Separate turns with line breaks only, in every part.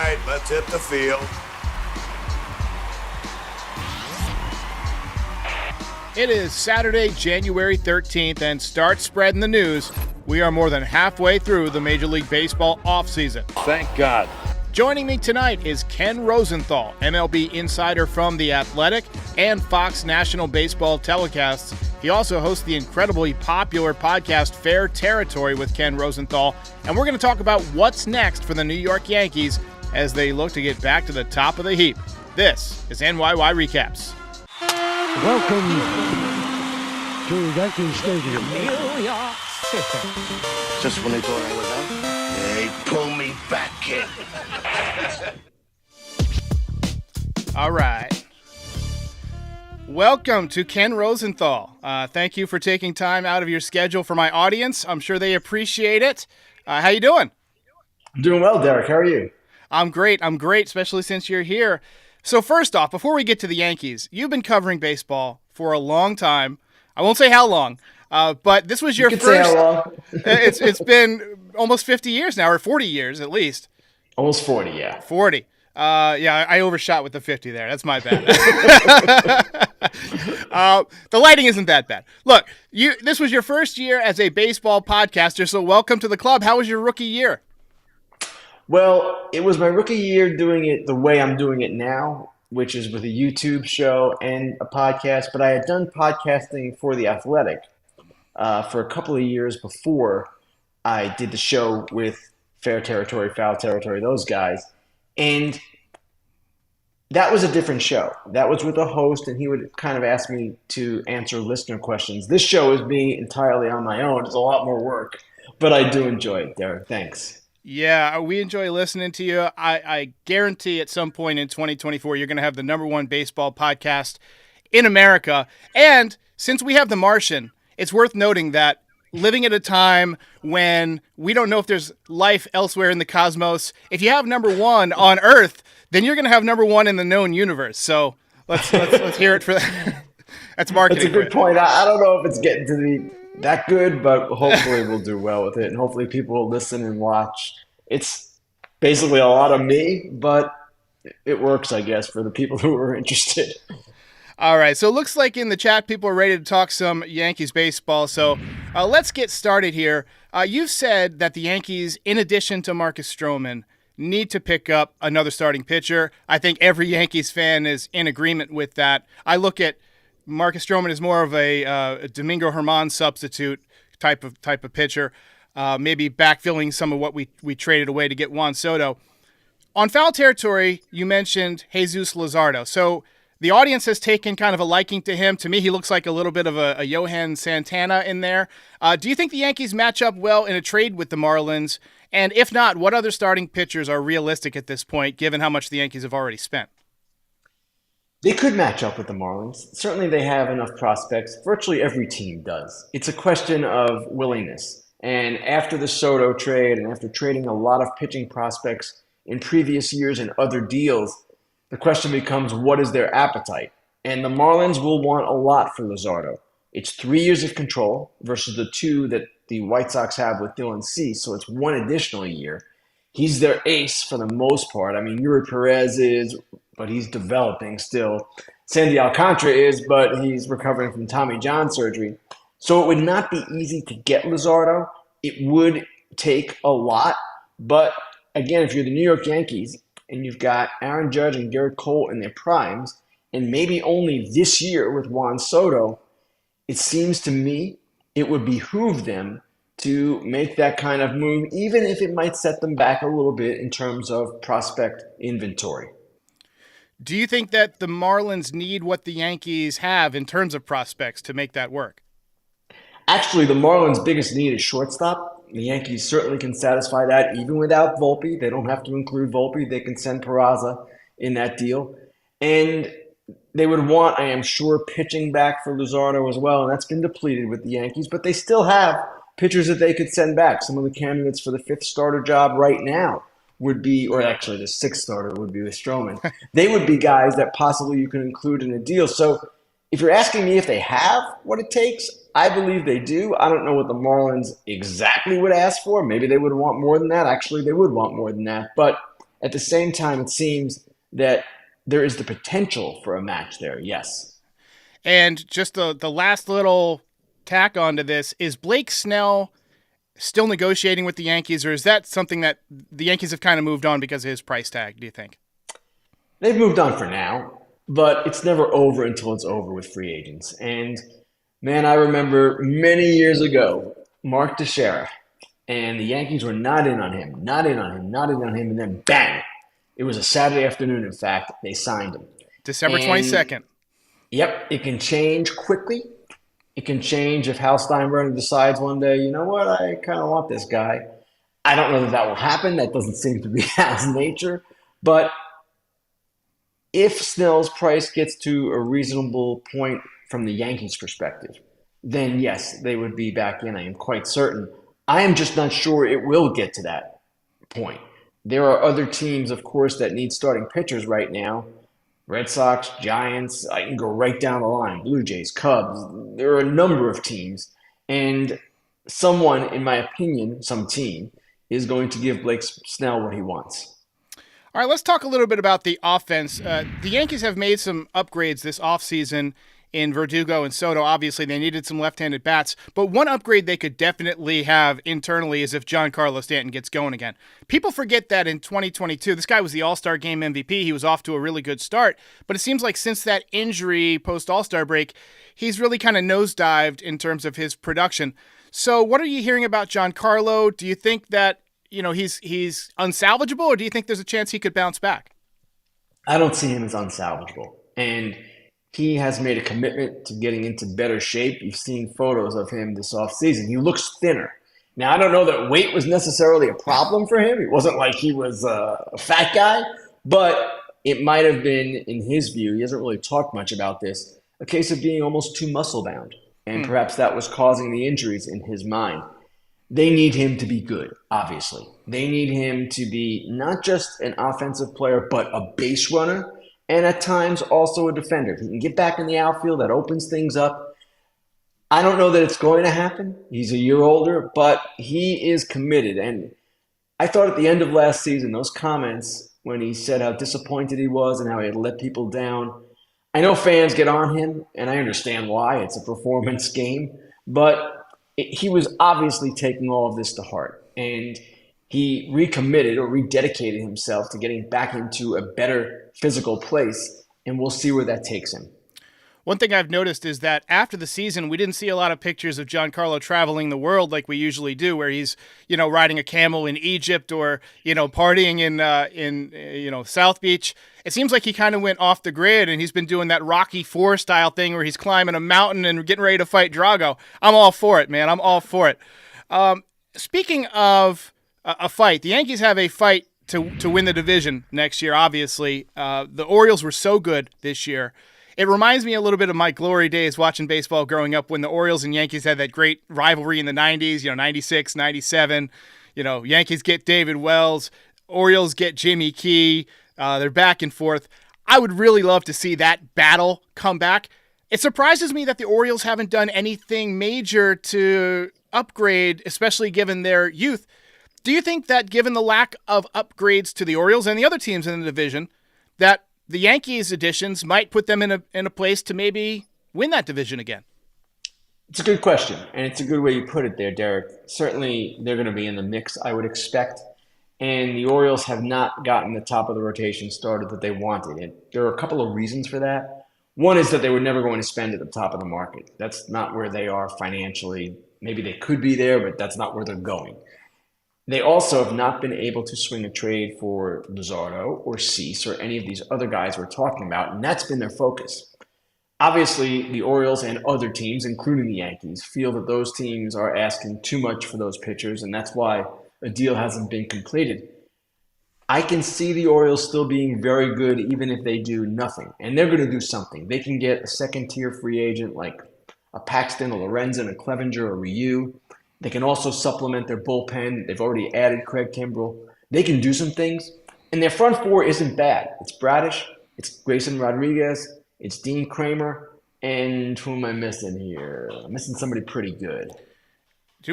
right, let's hit the field.
It is Saturday, January 13th, and start spreading the news. We are more than halfway through the Major League Baseball offseason.
Thank God.
Joining me tonight is Ken Rosenthal, MLB insider from The Athletic and Fox National Baseball telecasts. He also hosts the incredibly popular podcast Fair Territory with Ken Rosenthal, and we're going to talk about what's next for the New York Yankees as they look to get back to the top of the heap. This is NYY Recaps.
Welcome to Yankee Stadium.
New York City.
Just when they thought I was out, they pull me back in.
All right. Welcome to Ken Rosenthal. Thank you for taking time out of your schedule for my audience. I'm sure they appreciate it. How you doing?
I'm doing well, Derek. How are you?
I'm great, especially since you're here. So first off, before we get to the Yankees, you've been covering baseball for a long time. I won't say how long, but this was your
you
first.
Say how long.
It's been almost 50 years now, or 40 years at least.
Almost 40, yeah.
40. Yeah, I overshot with the 50 there. That's my bad. The lighting isn't that bad. Look, this was your first year as a baseball podcaster, so welcome to the club. How was your rookie year?
Well, it was my rookie year doing it the way I'm doing it now, which is with a YouTube show and a podcast. But I had done podcasting for The Athletic for a couple of years before I did the show with Fair Territory, Foul Territory, those guys. And that was a different show. That was with a host, and he would kind of ask me to answer listener questions. This show is me entirely on my own. It's a lot more work, but I do enjoy it, Derek. Thanks.
Yeah, we enjoy listening to you. I guarantee at some point in 2024, you're going to have the number one baseball podcast in America. And since we have The Martian, it's worth noting that living at a time when we don't know if there's life elsewhere in the cosmos, if you have number one on Earth, then you're going to have number one in the known universe. So let's hear it for that. That's marketing.
That's a good point. I don't know if it's getting to be that good, but hopefully we'll do well with it, and hopefully people will listen and watch. It's basically a lot of me, but it works, I guess, for the people who are interested.
All right, so it looks like in the chat people are ready to talk some Yankees baseball, so let's get started here. You've said that the Yankees, in addition to Marcus Stroman, need to pick up another starting pitcher. I think every Yankees fan is in agreement with that. I look at Marcus Stroman as more of a Domingo Germán substitute type of pitcher, maybe backfilling some of what we traded away to get Juan Soto. On Foul Territory, you mentioned Jesus Luzardo. So the audience has taken kind of a liking to him. To me, he looks like a little bit of a Johan Santana in there. Do you think the Yankees match up well in a trade with the Marlins? And if not, what other starting pitchers are realistic at this point, given how much the Yankees have already spent?
They could match up with the Marlins. Certainly they have enough prospects. Virtually every team does. It's a question of willingness. And after the Soto trade and after trading a lot of pitching prospects in previous years and other deals, the question becomes, what is their appetite? And the Marlins will want a lot for Luzardo. It's 3 years of control versus the 2 that the White Sox have with Dylan Cease, so it's 1 additional year. He's their ace for the most part. I mean, Yuri Perez is, but he's developing still. Sandy Alcantara is, but he's recovering from Tommy John surgery. So it would not be easy to get Luzardo. It would take a lot. But again, if you're the New York Yankees and you've got Aaron Judge and Garrett Cole in their primes, and maybe only this year with Juan Soto, it seems to me it would behoove them to make that kind of move, even if it might set them back a little bit in terms of prospect inventory.
Do you think that the Marlins need what the Yankees have in terms of prospects to make that work?
Actually, the Marlins' biggest need is shortstop. The Yankees certainly can satisfy that even without Volpe. They don't have to include Volpe. They can send Peraza in that deal. And they would want, I am sure, pitching back for Luzardo as well, and that's been depleted with the Yankees. But they still have pitchers that they could send back. Some of the candidates for the 5th starter job right now would be, or actually the 6th starter would be with Stroman. They would be guys that possibly you can include in a deal. So if you're asking me if they have what it takes, I believe they do. I don't know what the Marlins exactly would ask for. Maybe they would want more than that. Actually, they would want more than that. But At the same time, it seems that there is the potential for a match there, yes.
And just the last little tack onto this, is Blake Snell still negotiating with the Yankees, or is that something that the Yankees have kind of moved on because of his price tag, do you think?
They've moved on for now, but it's never over until it's over with free agents. And man, I remember many years ago, Mark Teixeira, and the Yankees were not in on him, and then bang! It was a Saturday afternoon, in fact, they signed him.
December
And
22nd.
Yep, it can change quickly. It can change if Hal Steinbrenner decides one day, you know what, I kind of want this guy. I don't know that that will happen. That doesn't seem to be Hal's nature. But if Snell's price gets to a reasonable point from the Yankees' perspective, then yes, they would be back in. I am quite certain. I am just not sure it will get to that point. There are other teams, of course, that need starting pitchers right now. Red Sox, Giants, I can go right down the line. Blue Jays, Cubs. There are a number of teams. And someone, in my opinion, some team, is going to give Blake Snell what he wants.
All right, let's talk a little bit about the offense. The Yankees have made some upgrades this offseason in Verdugo and Soto. Obviously, they needed some left-handed bats. But one upgrade they could definitely have internally is if Giancarlo Stanton gets going again. People forget that in 2022, this guy was the All-Star Game MVP. He was off to a really good start. But it seems like since that injury post-All-Star break, he's really kind of nosedived in terms of his production. So what are you hearing about Giancarlo? Do you think that he's unsalvageable, or do you think there's a chance he could bounce back?
I don't see him as unsalvageable. And he has made a commitment to getting into better shape. You've seen photos of him this offseason. He looks thinner. Now, I don't know that weight was necessarily a problem for him. It wasn't like he was a fat guy, but it might have been, in his view, he hasn't really talked much about this, a case of being almost too muscle-bound. And perhaps that was causing the injuries in his mind. They need him to be good, obviously. They need him to be not just an offensive player, but a base runner, and at times also a defender. If he can get back in the outfield, that opens things up. I don't know that it's going to happen. He's a year older, but he is committed. And I thought at the end of last season, those comments when he said how disappointed he was and how he had let people down, I know fans get on him, and I understand why. It's a performance game. But he was obviously taking all of this to heart. And he recommitted or rededicated himself to getting back into a better physical place, and we'll see where that takes him.
One thing I've noticed is that after the season, we didn't see a lot of pictures of Giancarlo traveling the world like we usually do, where he's, riding a camel in Egypt or, partying in South Beach. It seems like he kind of went off the grid, and he's been doing that Rocky IV style thing where he's climbing a mountain and getting ready to fight Drago. I'm all for it, man. I'm all for it. Speaking of a fight, the Yankees have a fight to win the division next year, obviously. The Orioles were so good this year. It reminds me a little bit of my glory days watching baseball growing up when the Orioles and Yankees had that great rivalry in the 90s, 96, 97. Yankees get David Wells, Orioles get Jimmy Key. They're back and forth. I would really love to see that battle come back. It surprises me that the Orioles haven't done anything major to upgrade, especially given their youth. Do you think that given the lack of upgrades to the Orioles and the other teams in the division, that the Yankees additions might put them in a place to maybe win that division again?
It's a good question, and it's a good way you put it there, Derek. Certainly, they're going to be in the mix, I would expect. And the Orioles have not gotten the top of the rotation started that they wanted. And there are a couple of reasons for that. One is that they were never going to spend at the top of the market. That's not where they are financially. Maybe they could be there, but that's not where they're going. They also have not been able to swing a trade for Luzardo or Cease or any of these other guys we're talking about, and that's been their focus. Obviously, the Orioles and other teams, including the Yankees, feel that those teams are asking too much for those pitchers, and that's why a deal hasn't been completed. I can see the Orioles still being very good even if they do nothing, and they're going to do something. They can get a second-tier free agent like a Paxton, a Lorenzen, a Clevenger, a Ryu. They can also supplement their bullpen. They've already added Craig Kimbrell. They can do some things. And their front four isn't bad. It's Bradish, it's Grayson Rodriguez, it's Dean Kramer, and who am I missing here? I'm missing somebody pretty good.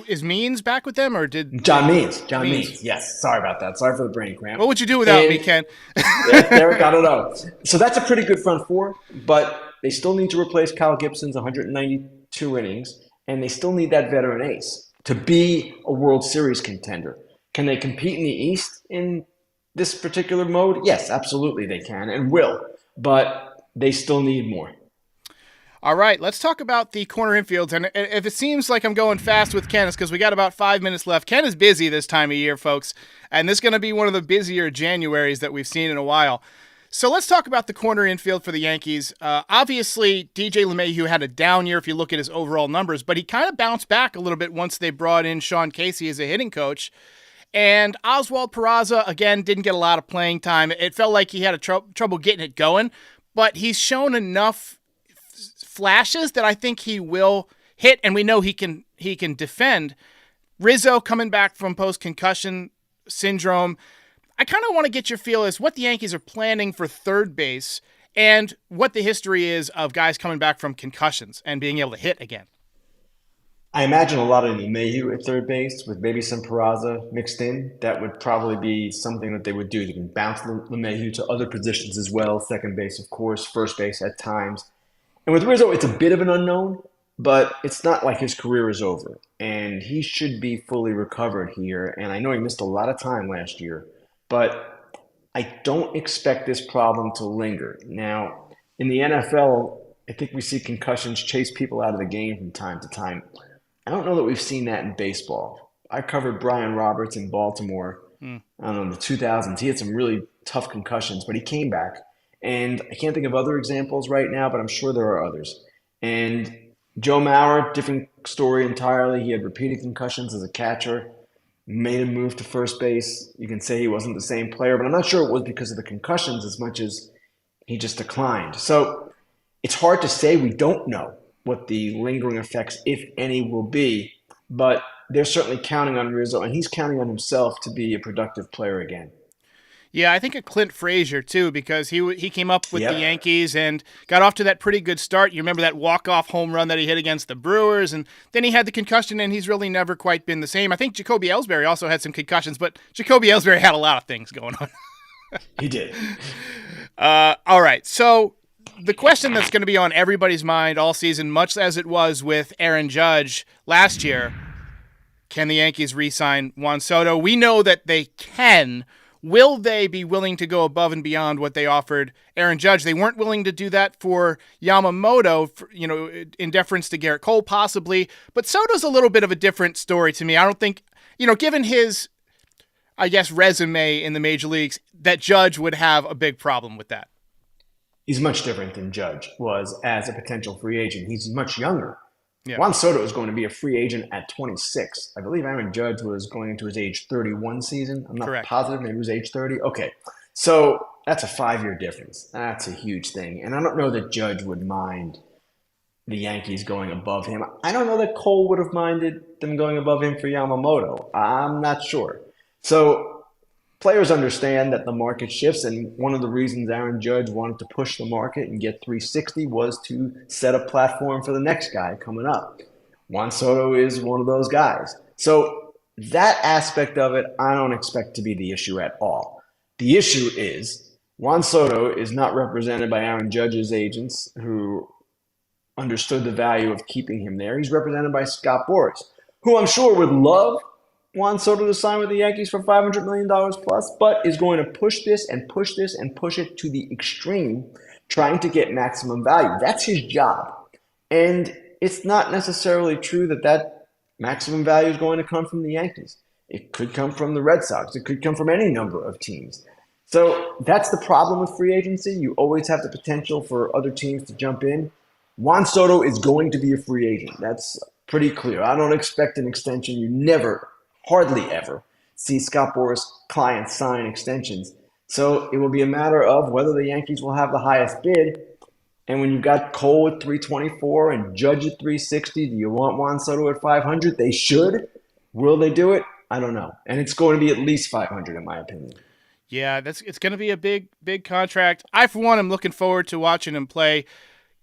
Is Means back with them, or did
John Means? John Means. Yes. Sorry about that. Sorry for the brain cramp.
What would you do without me, Ken?
Yeah, Derek, I don't know. So that's a pretty good front four, but they still need to replace Kyle Gibson's 192 innings, and they still need that veteran ace to be a World Series contender. Can they compete in the East in this particular mode? Yes, absolutely they can and will, but they still need more.
All right, let's talk about the corner infields. And if it seems like I'm going fast with Ken, it's because we got about 5 minutes left. Ken is busy this time of year, folks, and this is going to be one of the busier Januaries that we've seen in a while. So let's talk about the corner infield for the Yankees. Obviously, DJ LeMahieu had a down year if you look at his overall numbers, but he kind of bounced back a little bit once they brought in Sean Casey as a hitting coach. And Oswald Peraza, again, didn't get a lot of playing time. It felt like he had trouble getting it going, but he's shown enough flashes that I think he will hit, and we know he can defend. Rizzo coming back from post-concussion syndrome. I kind of want to get your feel as what the Yankees are planning for third base and what the history is of guys coming back from concussions and being able to hit again.
I imagine a lot of LeMahieu at third base with maybe some Peraza mixed in. That would probably be something that they would do. They can bounce LeMahieu to other positions as well. Second base, of course, first base at times. And with Rizzo, it's a bit of an unknown, but it's not like his career is over. And he should be fully recovered here. And I know he missed a lot of time last year, but I don't expect this problem to linger. Now, in the NFL, I think we see concussions chase people out of the game from time to time. I don't know that we've seen that in baseball. I covered Brian Roberts in Baltimore, I don't know, in the 2000s. He had some really tough concussions, but he came back. And I can't think of other examples right now, but I'm sure there are others. And Joe Mauer, different story entirely. He had repeated concussions as a catcher, made a move to first base. You can say he wasn't the same player, but I'm not sure it was because of the concussions as much as he just declined. So it's hard to say. We don't know what the lingering effects, if any, will be, but they're certainly counting on Rizzo, and he's counting on himself to be a productive player again.
Yeah, I think of Clint Frazier, too, because he came up with the Yankees and got off to that pretty good start. You remember that walk-off home run that he hit against the Brewers, and then he had the concussion, and he's really never quite been the same. I think Jacoby Ellsbury also had some concussions, but Jacoby Ellsbury had a lot of things going on.
He did.
All right, so the question that's going to be on everybody's mind all season, much as it was with Aaron Judge last year, can the Yankees re-sign Juan Soto? We know that they can. Will they be willing to go above and beyond what they offered Aaron Judge? They weren't willing to do that for Yamamoto, in deference to Garrett Cole, possibly. But Soto's a little bit of a different story to me. I don't think, given his, resume in the major leagues, that Judge would have a big problem with that.
He's much different than Judge was as a potential free agent. He's much younger.
Yeah.
Juan Soto is going to be a free agent at 26. I believe Aaron Judge was going into his age 31 season. I'm not positive. Maybe it was age 30. Okay. So that's a 5-year difference. That's a huge thing. And I don't know that Judge would mind the Yankees going above him. I don't know that Cole would have minded them going above him for Yamamoto. I'm not sure. So players understand that the market shifts, and one of the reasons Aaron Judge wanted to push the market and get 360 was to set a platform for the next guy coming up. Juan Soto is one of those guys. So that aspect of it, I don't expect to be the issue at all. The issue is Juan Soto is not represented by Aaron Judge's agents who understood the value of keeping him there. He's represented by Scott Boras, who I'm sure would love Juan Soto to sign with the Yankees for $500 million plus, but is going to push this and push this and push it to the extreme, trying to get maximum value. That's his job. And it's not necessarily true that maximum value is going to come from the Yankees. It could come from the Red Sox. It could come from any number of teams. So that's the problem with free agency. You always have the potential for other teams to jump in. Juan Soto is going to be a free agent. That's pretty clear. I don't expect an extension. You hardly ever see Scott Boras clients sign extensions. So it will be a matter of whether the Yankees will have the highest bid. And when you've got Cole at 324 and Judge at 360, do you want Juan Soto at 500? They should. Will they do it? I don't know. And it's going to be at least 500 in my opinion.
Yeah, it's going to be a big contract. I, for one, am looking forward to watching him play.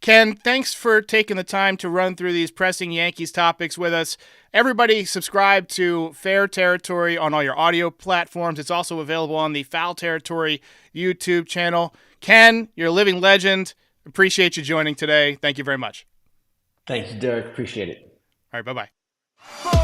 Ken, thanks for taking the time to run through these pressing Yankees topics with us. Everybody subscribe to Fair Territory on all your audio platforms. It's also available on the Foul Territory YouTube channel. Ken, you're a living legend. Appreciate you joining today. Thank you very much.
Thank you, Derek. Appreciate it.
All right, bye-bye.